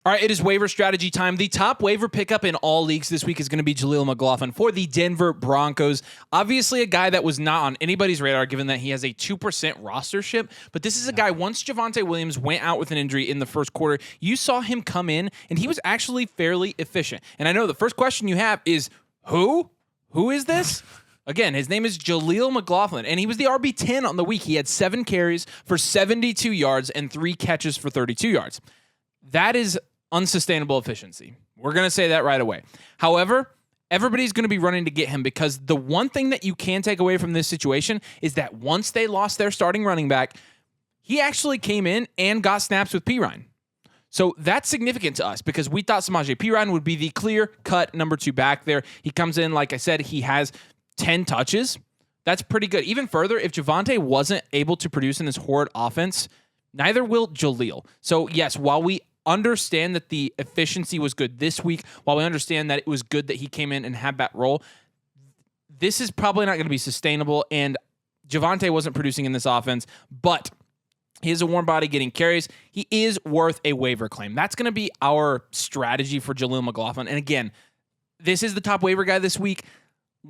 All right, it is waiver strategy time. The top waiver pickup in all leagues this week is going to be Jaleel McLaughlin for the Denver Broncos. Obviously, a guy that was not on anybody's radar given that he has a 2% rostership. But this is a guy, once Javonte Williams went out with an injury in the first quarter, you saw him come in, and he was actually fairly efficient. And I know the first question you have is, who? Who is this? Again, his name is Jaleel McLaughlin, and he was the RB10 on the week. He had 7 carries for 72 yards and 3 catches for 32 yards. That is unsustainable efficiency. We're going to say that right away. However, everybody's going to be running to get him because the one thing that you can take away from this situation is that once they lost their starting running back, he actually came in and got snaps with Pirine. So that's significant to us because we thought Samaje Perine would be the clear-cut number 2 back there. He comes in, like I said, he has 10 touches. That's pretty good. Even further, if Javonte wasn't able to produce in this horrid offense, neither will Jaleel. So yes, while we understand that the efficiency was good this week, while we understand that it was good that he came in and had that role, this is probably not going to be sustainable, and Javonte wasn't producing in this offense, but he is a warm body getting carries. He is worth a waiver claim. That's going to be our strategy for Jaleel McLaughlin. And again, this is the top waiver guy this week.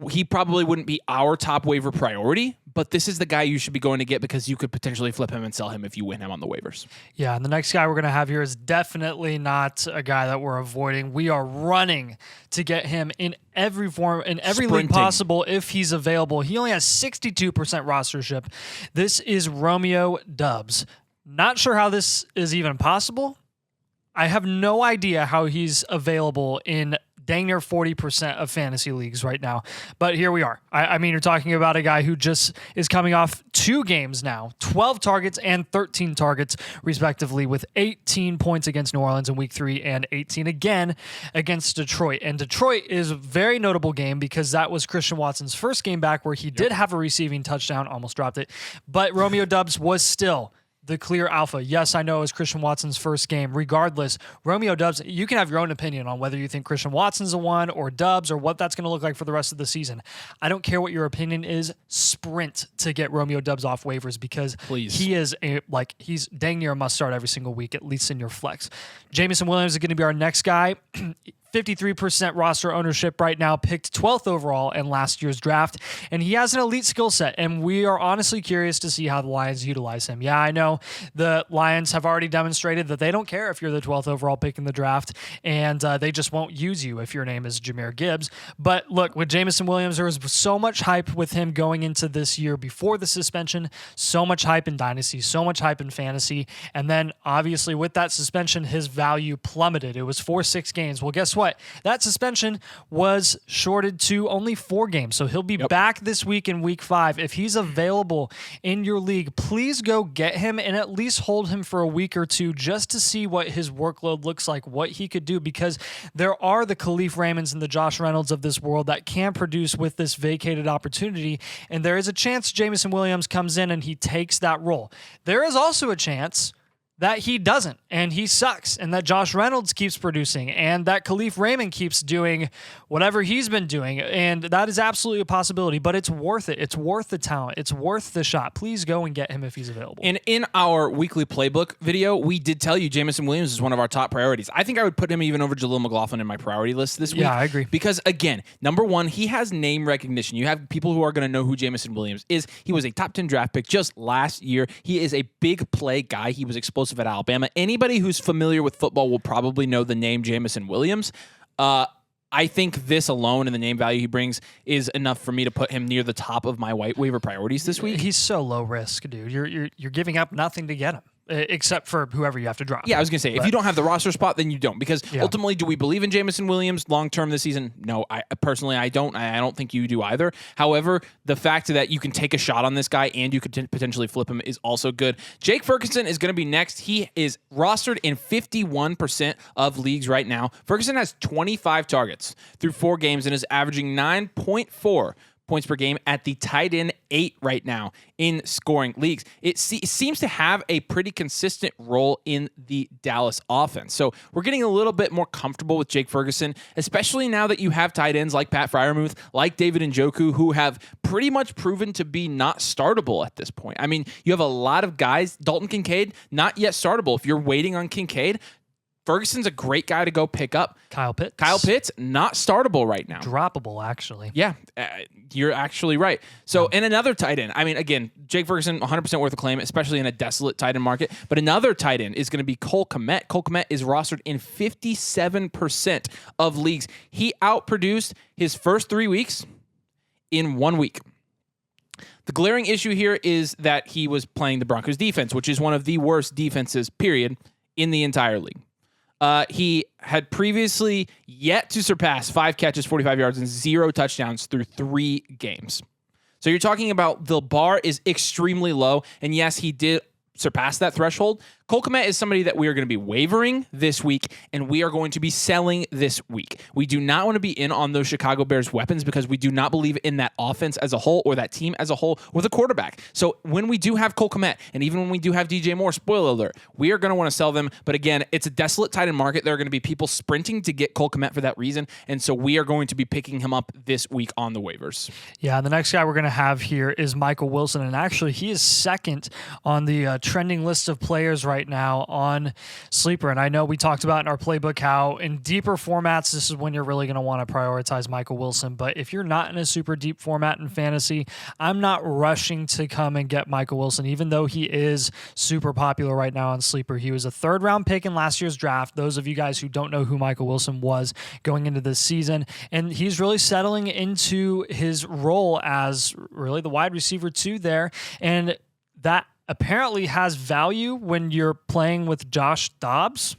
He probably wouldn't be our top waiver priority, but this is the guy you should be going to get because you could potentially flip him and sell him if you win him on the waivers. Yeah, and the next guy we're going to have here is definitely not a guy that we're avoiding. We are running to get him in every form, in every league possible if he's available. He only has 62% rostership. This is Romeo Doubs. Not sure how this is even possible. I have no idea how he's available in dang near 40% of fantasy leagues right now. But here we are. I mean, you're talking about a guy who just is coming off 2 games now, 12 targets and 13 targets, respectively, with 18 points against New Orleans in week 3 and 18 again against Detroit. And Detroit is a very notable game because that was Christian Watson's first game back where he did have a receiving touchdown, almost dropped it. But Romeo Doubs was still the clear alpha. Yes, I know it was Christian Watson's first game. Regardless, Romeo Doubs, you can have your own opinion on whether you think Christian Watson's the one or Doubs or what that's going to look like for the rest of the season. I don't care what your opinion is. Sprint to get Romeo Doubs off waivers because he is he's dang near a must start every single week, at least in your flex. Jameson Williams is going to be our next guy. 53% roster ownership right now, picked 12th overall in last year's draft, and he has an elite skill set, and we are honestly curious to see how the Lions utilize him. Yeah, I know the Lions have already demonstrated that they don't care if you're the 12th overall pick in the draft, and they just won't use you if your name is Jahmyr Gibbs. But look, with Jameson Williams, there was so much hype with him going into this year before the suspension, so much hype in Dynasty, so much hype in Fantasy, and then obviously with that suspension, his value plummeted. It was 4-6 games. Well, guess what? That suspension was shorted to only 4 games. So he'll be back this week in week 5. If he's available in your league, please go get him and at least hold him for a week or 2 just to see what his workload looks like, what he could do, because there are the Khalif Raymonds and the Josh Reynolds of this world that can produce with this vacated opportunity. And there is a chance Jameson Williams comes in and he takes that role. There is also a chance that he doesn't, and he sucks, and that Josh Reynolds keeps producing, and that Khalif Raymond keeps doing whatever he's been doing, and that is absolutely a possibility, but it's worth it. It's worth the talent. It's worth the shot. Please go and get him if he's available. And in our weekly playbook video, we did tell you Jameson Williams is one of our top priorities. I think I would put him even over Jaleel McLaughlin in my priority list this week. Yeah, I agree. Because, again, number one, he has name recognition. You have people who are going to know who Jameson Williams is. He was a top 10 draft pick just last year. He is a big play guy. He was explosive at Alabama. Anybody who's familiar with football will probably know the name Jameson Williams. I think this alone and the name value he brings is enough for me to put him near the top of my waiver priorities this week. He's so low risk, dude. You're giving up nothing to get him. Except for whoever you have to drop. Yeah, I was going to say, if you don't have the roster spot, then you don't. Because ultimately, do we believe in Jameson Williams long-term this season? No, I personally don't. I don't think you do either. However, the fact that you can take a shot on this guy and you could potentially flip him is also good. Jake Ferguson is going to be next. He is rostered in 51% of leagues right now. Ferguson has 25 targets through 4 games and is averaging 9.4 points per game at the tight end 8 right now in scoring leagues. It seems to have a pretty consistent role in the Dallas offense. So we're getting a little bit more comfortable with Jake Ferguson, especially now that you have tight ends like Pat Freiermuth, like David Njoku, who have pretty much proven to be not startable at this point. I mean, you have a lot of guys, Dalton Kincaid, not yet startable. If you're waiting on Kincaid, Ferguson's a great guy to go pick up. Kyle Pitts. Not startable right now. Droppable, actually. Yeah, you're actually right. So, and another tight end. I mean, again, Jake Ferguson, 100% worth a claim, especially in a desolate tight end market. But another tight end is going to be Cole Kmet. Cole Kmet is rostered in 57% of leagues. He outproduced his first 3 weeks in 1 week. The glaring issue here is that he was playing the Broncos defense, which is one of the worst defenses, period, in the entire league. He had previously yet to surpass 5 catches, 45 yards, and 0 touchdowns through 3 games. So you're talking about the bar is extremely low. And yes, he did surpass that threshold. Cole Kmet is somebody that we are going to be waivering this week, and we are going to be selling this week. We do not want to be in on those Chicago Bears weapons because we do not believe in that offense as a whole or that team as a whole with a quarterback. So when we do have Cole Kmet, and even when we do have DJ Moore, spoiler alert, we are going to want to sell them. But again, it's a desolate tight end market. There are going to be people sprinting to get Cole Kmet for that reason, and so we are going to be picking him up this week on the waivers. Yeah, the next guy we're going to have here is Michael Wilson, and actually he is second on the trending list of players right now on Sleeper. And I know we talked about in our playbook how in deeper formats, this is when you're really going to want to prioritize Michael Wilson. But if you're not in a super deep format in fantasy, I'm not rushing to come and get Michael Wilson, even though he is super popular right now on Sleeper. He was a 3rd round pick in last year's draft. Those of you guys who don't know who Michael Wilson was going into this season, and he's really settling into his role as really the wide receiver 2 there. And that apparently has value when you're playing with Josh Dobbs.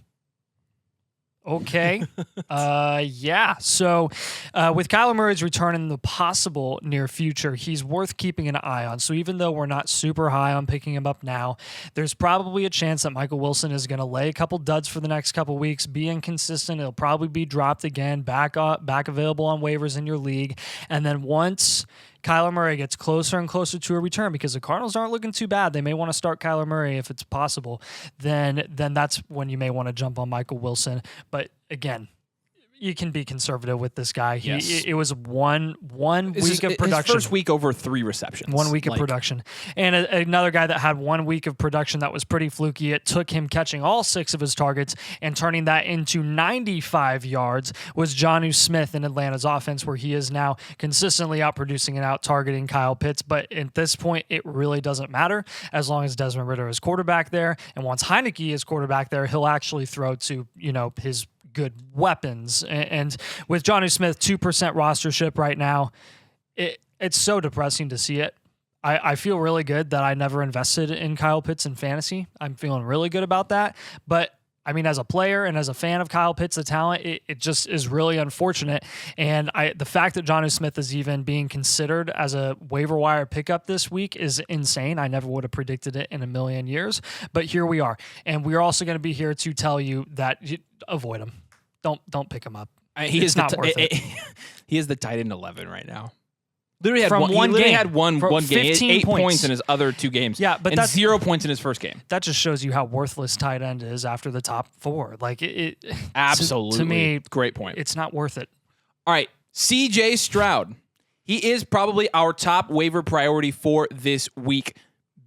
Okay. Yeah. So with Kyler Murray's return in the possible near future, he's worth keeping an eye on. So even though we're not super high on picking him up now, there's probably a chance that Michael Wilson is going to lay a couple duds for the next couple weeks, be inconsistent. It'll probably be dropped again, back available on waivers in your league. And then once Kyler Murray gets closer and closer to a return, because the Cardinals aren't looking too bad, they may want to start Kyler Murray if it's possible, then that's when you may want to jump on Michael Wilson. But again, you can be conservative with this guy. It was one week of production. His first week over 3 receptions. 1 week of production. And another guy that had 1 week of production that was pretty fluky. It took him catching all 6 of his targets and turning that into 95 yards was Jonnu Smith in Atlanta's offense, where he is now consistently outproducing and out-targeting Kyle Pitts. But at this point, it really doesn't matter as long as Desmond Ridder is quarterback there. And once Heineke is quarterback there, he'll actually throw to, his good weapons. And with Jonnu Smith, 2% rostership right now, it's so depressing to see it. I feel really good that I never invested in Kyle Pitts in fantasy. I'm feeling really good about that. But I mean, as a player and as a fan of Kyle Pitts, the talent, it just is really unfortunate. And the fact that Jonnu Smith is even being considered as a waiver wire pickup this week is insane. I never would have predicted it in a million years, but here we are. And we're also going to be here to tell you that avoid him. Don't pick him up. It's not worth it. He is the tight end 11 right now. Literally had from one game. He had one game. He had 8 points in his other 2 games. Yeah, but that's 0 points in his first game. That just shows you how worthless tight end is after the top 4. Like it absolutely. To me, great point. It's not worth it. All right, CJ Stroud. He is probably our top waiver priority for this week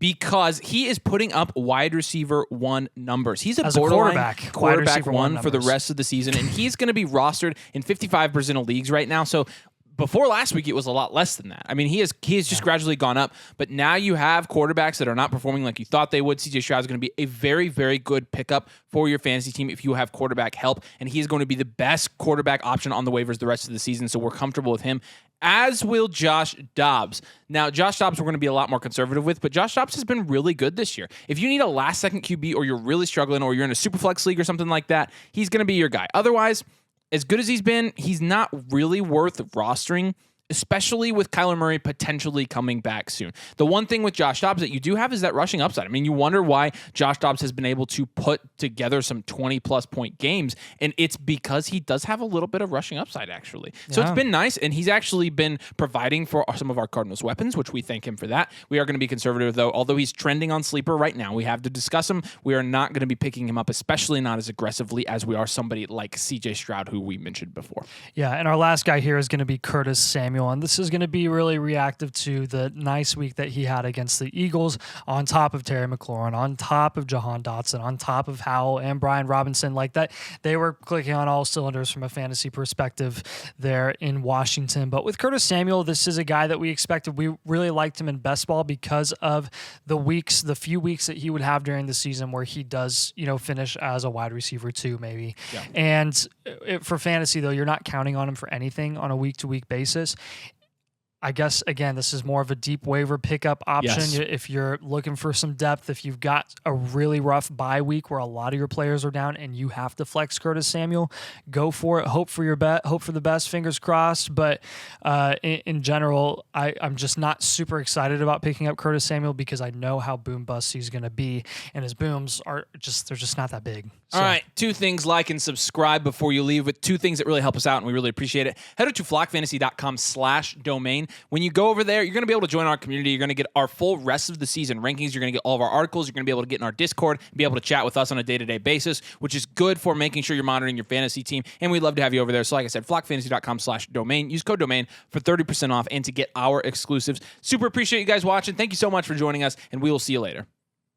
because he is putting up wide receiver 1 numbers. He's a borderline quarterback 1 for the rest of the season, and he's going to be rostered in 55% of leagues right now. So before last week, it was a lot less than that. I mean, he has just gradually gone up, but now you have quarterbacks that are not performing like you thought they would. CJ Stroud is going to be a very, very good pickup for your fantasy team if you have quarterback help, and he is going to be the best quarterback option on the waivers the rest of the season, so we're comfortable with him, as will Josh Dobbs. Now, Josh Dobbs we're going to be a lot more conservative with, but Josh Dobbs has been really good this year. If you need a last-second QB or you're really struggling or you're in a super flex league or something like that, he's going to be your guy. Otherwise, as good as he's been, he's not really worth rostering, especially with Kyler Murray potentially coming back soon. The one thing with Josh Dobbs that you do have is that rushing upside. I mean, you wonder why Josh Dobbs has been able to put together some 20-plus point games, and it's because he does have a little bit of rushing upside, actually. So it's been nice, and he's actually been providing for some of our Cardinals weapons, which we thank him for that. We are going to be conservative, though. Although he's trending on Sleeper right now, we have to discuss him. We are not going to be picking him up, especially not as aggressively as we are somebody like CJ Stroud, who we mentioned before. Yeah, and our last guy here is going to be Curtis Samuel. Samuel, and this is going to be really reactive to the nice week that he had against the Eagles, on top of Terry McLaurin, on top of Jahan Dotson, on top of Howell and Brian Robinson. Like that, they were clicking on all cylinders from a fantasy perspective there in Washington. But with Curtis Samuel, this is a guy that we expected. We really liked him in best ball because of the few weeks that he would have during the season where he does, finish as a wide receiver too, maybe. Yeah. And for fantasy, though, you're not counting on him for anything on a week-to-week basis. I guess, again, this is more of a deep waiver pickup option. Yes. If you're looking for some depth, if you've got a really rough bye week where a lot of your players are down and you have to flex Curtis Samuel, go for it. Hope for the best, fingers crossed. But in general, I'm just not super excited about picking up Curtis Samuel because I know how boom bust he's going to be. And his booms they're just not that big. So. All right, 2 things, like and subscribe before you leave, with 2 things that really help us out, and we really appreciate it. Head over to flockfantasy.com/domain. When you go over there, you're going to be able to join our community. You're going to get our full rest of the season rankings. You're going to get all of our articles. You're going to be able to get in our Discord and be able to chat with us on a day-to-day basis, which is good for making sure you're monitoring your fantasy team, and we'd love to have you over there. So like I said, flockfantasy.com/domain. Use code domain for 30% off and to get our exclusives. Super appreciate you guys watching. Thank you so much for joining us, and we will see you later.